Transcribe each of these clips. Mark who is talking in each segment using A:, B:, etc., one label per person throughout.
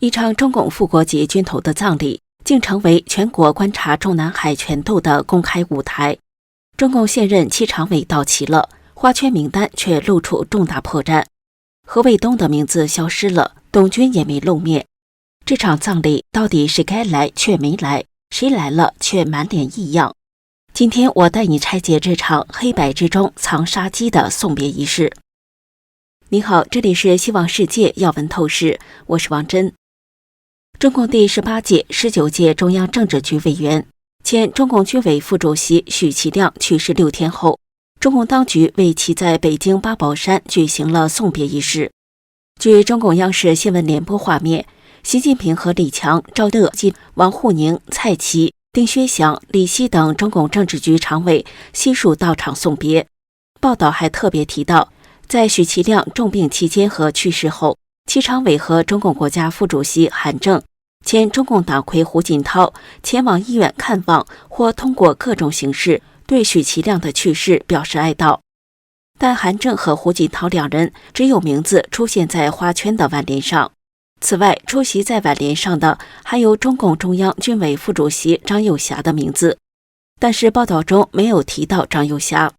A: 一场中共副国级军头的葬礼，竟成为全国观察中南海权斗的公开舞台。中共现任7常委到齐了，花圈名单却露出重大破绽。何卫东的名字消失了，董军也没露面。这场葬礼到底是该来却没来，谁来了却满脸异样？今天我带你拆解这场黑白之中藏杀机的送别仪式。你好，这里是希望世界要闻透视，我是王真。中共第18届、19届中央政治局委员、前中共军委副主席许其亮去世6天后，中共当局为其在北京八宝山举行了送别仪式。据中共央视新闻联播画面，习近平和李强、赵乐际、王沪宁、蔡奇、丁薛祥、李希等中共政治局常委悉数到场送别。报道还特别提到，在许其亮重病期间和去世后，7常委和中共国家副主席韩正、前中共党魁胡锦涛前往医院看望，或通过各种形式对许其亮的去世表示哀悼。但韩正和胡锦涛两人只有名字出现在花圈的挽联上。此外，出席在挽联上的还有中共中央军委副主席张又侠的名字，但是报道中没有提到张又侠。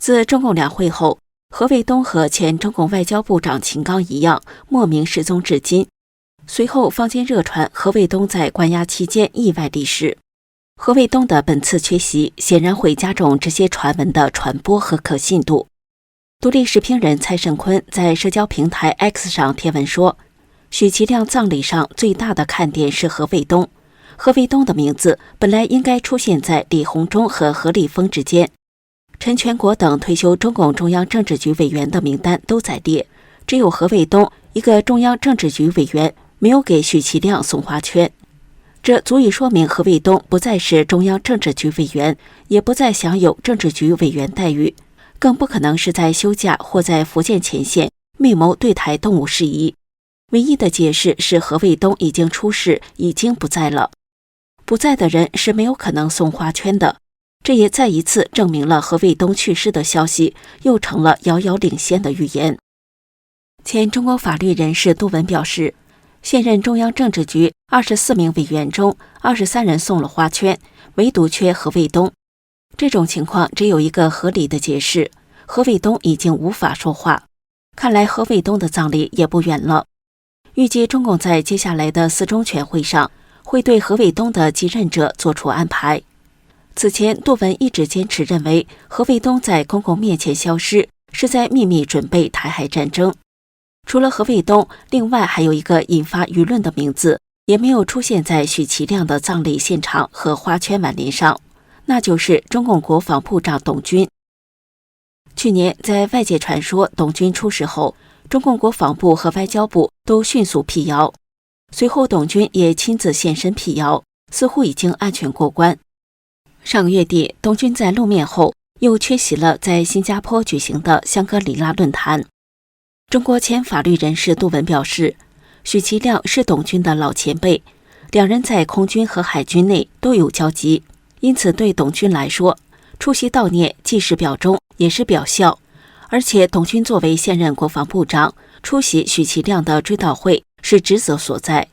A: 自中共两会后，何卫东和前中共外交部长秦刚一样莫名失踪至今。随后坊间热传何卫东在关押期间意外离世。何卫东的本次缺席显然会加重这些传闻的传播和可信度。独立时评人蔡胜坤在社交平台 X 上贴文说，许其亮葬礼上最大的看点是何卫东。何卫东的名字本来应该出现在李鸿忠和何立峰之间，陈全国等退休中共中央政治局委员的名单都在列，只有何卫东一个中央政治局委员没有给许其亮送花圈。这足以说明何卫东不再是中央政治局委员，也不再享有政治局委员待遇，更不可能是在休假或在福建前线密谋对台动武事宜。唯一的解释是何卫东已经出事，已经不在了。不在的人是没有可能送花圈的，这也再一次证明了何卫东去世的消息又成了遥遥领先的预言。前中国法律人士杜文表示，现任中央政治局24名委员中23人送了花圈，唯独缺何卫东。这种情况只有一个合理的解释，何卫东已经无法说话。看来何卫东的葬礼也不远了。预计中共在接下来的4中全会上会对何卫东的继任者做出安排。此前，杜文一直坚持认为何卫东在公共面前消失是在秘密准备台海战争。除了何卫东，另外还有一个引发舆论的名字也没有出现在许其亮的葬礼现场和花圈挽联上，那就是中共国防部长董军。去年在外界传说董军出事后，中共国防部和外交部都迅速辟谣，随后董军也亲自现身辟谣，似乎已经安全过关。上个月底，董军在露面后又缺席了在新加坡举行的香格里拉论坛。中国前法律人士杜文表示，许其亮是董军的老前辈，两人在空军和海军内都有交集，因此对董军来说，出席悼念既是表忠也是表孝。而且董军作为现任国防部长，出席许其亮的追悼会是职责所在，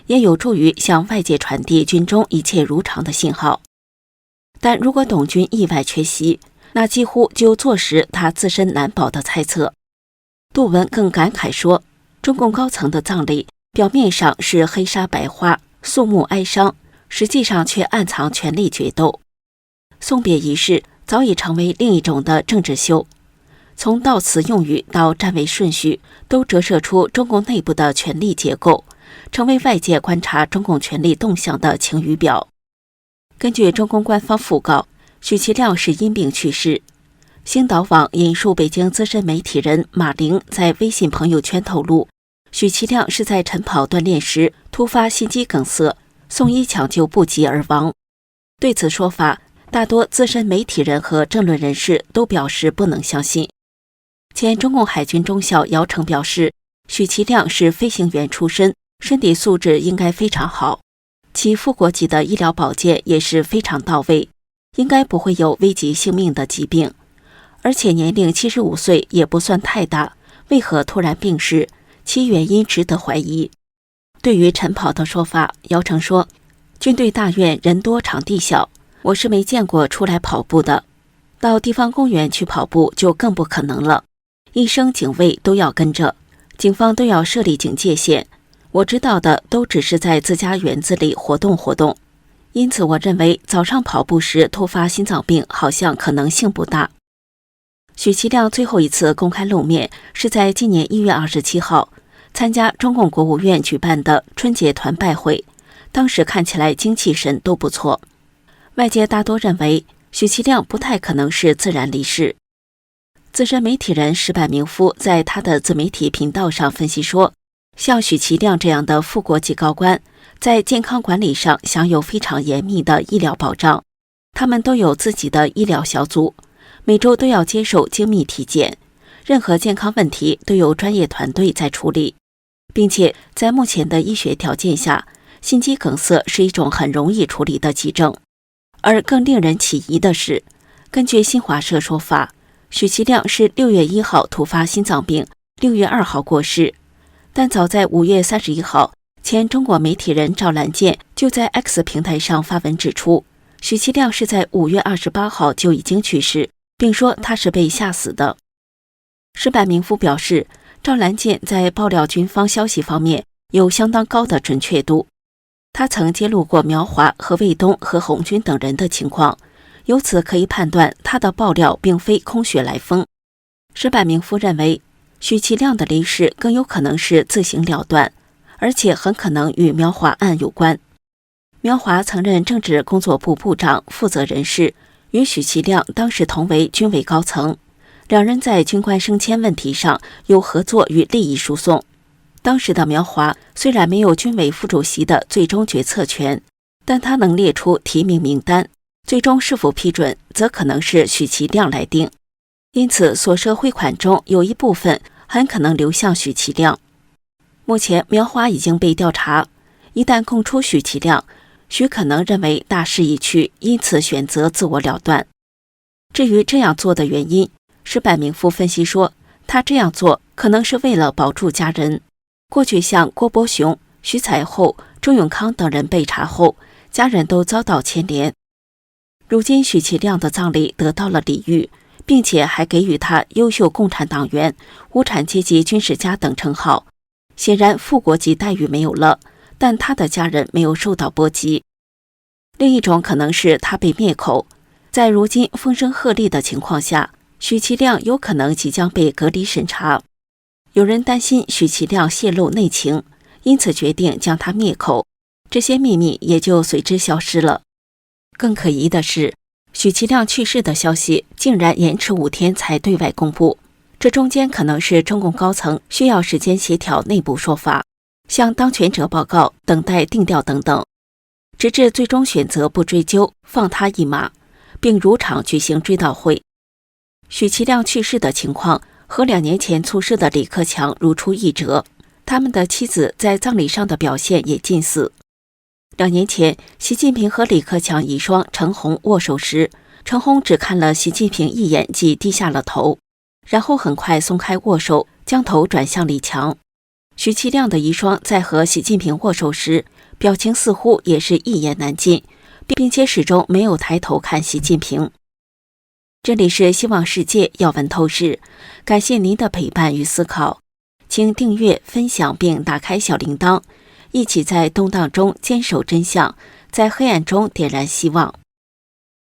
A: 也有助于向外界传递军中一切如常的信号。但如果董军意外缺席，那几乎就坐实他自身难保的猜测。杜文更感慨说，中共高层的葬礼表面上是黑纱白花、肃穆哀伤，实际上却暗藏权力决斗。送别仪式早已成为另一种的政治秀，从悼词用语到站位顺序，都折射出中共内部的权力结构，成为外界观察中共权力动向的晴雨表。根据中共官方讣告，许其亮是因病去世。星岛网引述北京资深媒体人马玲在微信朋友圈透露，许其亮是在晨跑锻炼时突发心肌梗塞，送医抢救不及而亡。对此说法，大多资深媒体人和政论人士都表示不能相信。前中共海军中校姚成表示，许其亮是飞行员出身，身体素质应该非常好，其副国级的医疗保健也是非常到位，应该不会有危及性命的疾病。而且年龄75岁也不算太大，为何突然病逝？其原因值得怀疑。对于晨跑的说法，姚成说，军队大院人多场地小，我是没见过出来跑步的，到地方公园去跑步就更不可能了，医生警卫都要跟着，警方都要设立警戒线，我知道的都只是在自家园子里活动活动，因此我认为早上跑步时突发心脏病好像可能性不大。许其亮最后一次公开露面是在今年1月27号参加中共国务院举办的春节团拜会，当时看起来精气神都不错。外界大多认为许其亮不太可能是自然离世。资深媒体人石柏明夫在他的自媒体频道上分析说，像许其亮这样的副国级高官，在健康管理上享有非常严密的医疗保障，他们都有自己的医疗小组，每周都要接受精密体检，任何健康问题都有专业团队在处理，并且在目前的医学条件下，心肌梗塞是一种很容易处理的急症。而更令人起疑的是，根据新华社说法，许其亮是6月1号突发心脏病，6月2号过世，但早在5月31号，前中国媒体人赵兰健就在 X 平台上发文指出，许其亮是在5月28号就已经去世，并说他是被吓死的。石柏明夫表示，赵兰健在爆料军方消息方面有相当高的准确度，他曾揭露过苗华和卫东和红军等人的情况，由此可以判断他的爆料并非空穴来风。石柏明夫认为，许其亮的离世更有可能是自行了断，而且很可能与苗华案有关。苗华曾任政治工作部部长负责人士，与许其亮当时同为军委高层，两人在军官升迁问题上有合作与利益输送。当时的苗华虽然没有军委副主席的最终决策权，但他能列出提名名单，最终是否批准则可能是许其亮来定，因此所涉汇款中有一部分很可能流向许其亮。目前苗华已经被调查，一旦供出许其亮，许可能认为大势已去，因此选择自我了断。至于这样做的原因，石柏明夫分析说，他这样做可能是为了保住家人。过去像郭伯雄、徐才厚、周永康等人被查后，家人都遭到牵连。如今许其亮的葬礼得到了礼遇，并且还给予他优秀共产党员、无产阶级军事家等称号，显然副国级待遇没有了，但他的家人没有受到波及。另一种可能是他被灭口，在如今风声鹤唳的情况下，许其亮有可能即将被隔离审查。有人担心许其亮泄露内情，因此决定将他灭口，这些秘密也就随之消失了。更可疑的是，许其亮去世的消息竟然延迟5天才对外公布，这中间可能是中共高层需要时间协调内部说法，向当权者报告，等待定调等等，直至最终选择不追究，放他一马，并如常举行追悼会。许其亮去世的情况和2年前猝逝的李克强如出一辙，他们的妻子在葬礼上的表现也近似。2年前，习近平和李克强遗孀陈红握手时，陈红只看了习近平一眼即低下了头，然后很快松开握手，将头转向李强。许其亮的遗孀在和习近平握手时，表情似乎也是一言难尽，并且始终没有抬头看习近平。这里是希望世界要闻透视，感谢您的陪伴与思考，请订阅、分享并打开小铃铛，一起在动荡中坚守真相，在黑暗中点燃希望。